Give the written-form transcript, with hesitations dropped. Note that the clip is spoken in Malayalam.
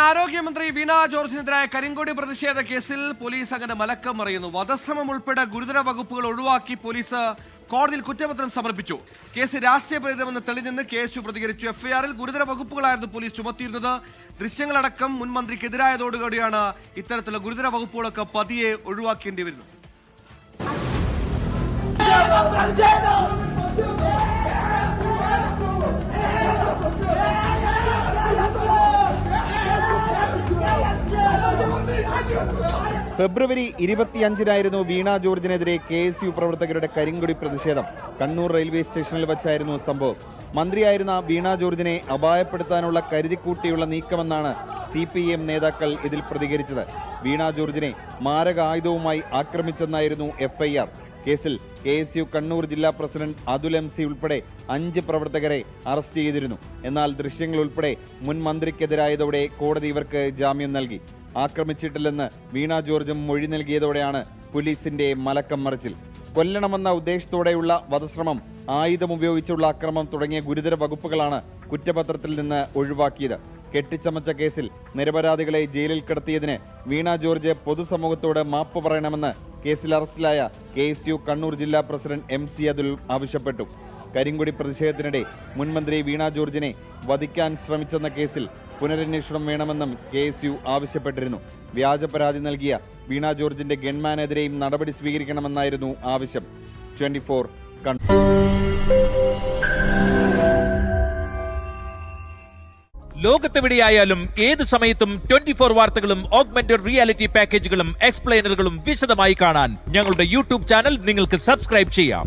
ആരോഗ്യമന്ത്രി വീണ ജോർജിനെതിരായ കരിങ്കൊടി പ്രതിഷേധ കേസിൽ പോലീസ് അങ്ങനെ മലക്കം മറിയുന്നു. വധശ്രമം ഉൾപ്പെടെ ഗുരുതര വകുപ്പുകൾ ഒഴിവാക്കി പോലീസ് കോടതിയിൽ കുറ്റപത്രം സമർപ്പിച്ചു. കേസ് രാഷ്ട്രീയ പ്രേരിതമെന്ന് തെളിഞ്ഞെന്ന് KSU പ്രതികരിച്ചു. എഫ്ഐആറിൽ ഗുരുതര വകുപ്പുകളായിരുന്നു പോലീസ് ചുമത്തിയിരുന്നത്. ദൃശ്യങ്ങളടക്കം മുൻ മന്ത്രിക്കെതിരായതോടുകൂടിയാണ് ഇത്തരത്തിലുള്ള ഗുരുതര വകുപ്പുകളൊക്കെ പതിയെ ഒഴിവാക്കേണ്ടി വരുന്നത്. ഫെബ്രുവരി 25-നായിരുന്നു വീണ ജോർജിനെതിരെ KSU പ്രവർത്തകരുടെ കരിങ്കൊടി പ്രതിഷേധം. കണ്ണൂർ റെയിൽവേ സ്റ്റേഷനിൽ വച്ചായിരുന്നു സംഭവം. മന്ത്രിയായിരുന്ന വീണ ജോർജിനെ അപായപ്പെടുത്താനുള്ള കരുതിക്കൂട്ടിയുള്ള നീക്കമെന്നാണ് CPM നേതാക്കൾ ഇതിൽ പ്രതികരിച്ചത്. വീണ ജോർജിനെ മാരകായുധവുമായി ആക്രമിച്ചെന്നായിരുന്നു FIR. കേസിൽ KSU കണ്ണൂർ ജില്ലാ പ്രസിഡന്റ് അതുൽ MC ഉൾപ്പെടെ 5 പ്രവർത്തകരെ അറസ്റ്റ് ചെയ്തിരുന്നു. എന്നാൽ ദൃശ്യങ്ങൾ ഉൾപ്പെടെ മുൻ മന്ത്രിക്കെതിരായതോടെ കോടതി ഇവർക്ക് ജാമ്യം നൽകി. ആക്രമിച്ചിട്ടില്ലെന്ന് വീണ ജോർജും മൊഴി നൽകിയതോടെയാണ് പോലീസിന്റെ മലക്കം മറിച്ചിൽ. കൊല്ലണമെന്ന ഉദ്ദേശത്തോടെയുള്ള വധശ്രമം, ആയുധം ഉപയോഗിച്ചുള്ള അക്രമം തുടങ്ങിയ ഗുരുതര വകുപ്പുകളാണ് കുറ്റപത്രത്തിൽ നിന്ന് ഒഴിവാക്കിയത്. കെട്ടിച്ചമച്ച കേസിൽ നിരപരാധികളെ ജയിലിൽ കിടത്തിയതിന് വീണ ജോർജ് പൊതുസമൂഹത്തോട് മാപ്പ് പറയണമെന്ന് കേസിൽ അറസ്റ്റിലായ KSU കണ്ണൂർ ജില്ലാ പ്രസിഡന്റ് MC അതുൽ ആവശ്യപ്പെട്ടു. കരിങ്കൊടി പ്രതിഷേധത്തിനിടെ മുൻമന്ത്രി വീണ ജോർജിനെ വധിക്കാൻ ശ്രമിച്ചെന്ന കേസിൽ പുനരന്വേഷണം വേണമെന്നും KSU ആവശ്യപ്പെട്ടിരുന്നു. വ്യാജ പരാതി നൽകിയ വീണ ജോർജിന്റെ ഗൺമാനെതിരെയും നടപടി സ്വീകരിക്കണമെന്നായിരുന്നു ആവശ്യം. 24 കണ്ണൂർ. ലോകത്തെവിടെയായാലും ഏത് സമയത്തും 24 വാർത്തകളും ഓഗ്മെന്റഡ് റിയാലിറ്റി പാക്കേജുകളും എക്സ്പ്ലെയിനറുകളും വിശദമായി കാണാൻ ഞങ്ങളുടെ YouTube ചാനൽ നിങ്ങൾക്ക് സബ്സ്ക്രൈബ് ചെയ്യാം.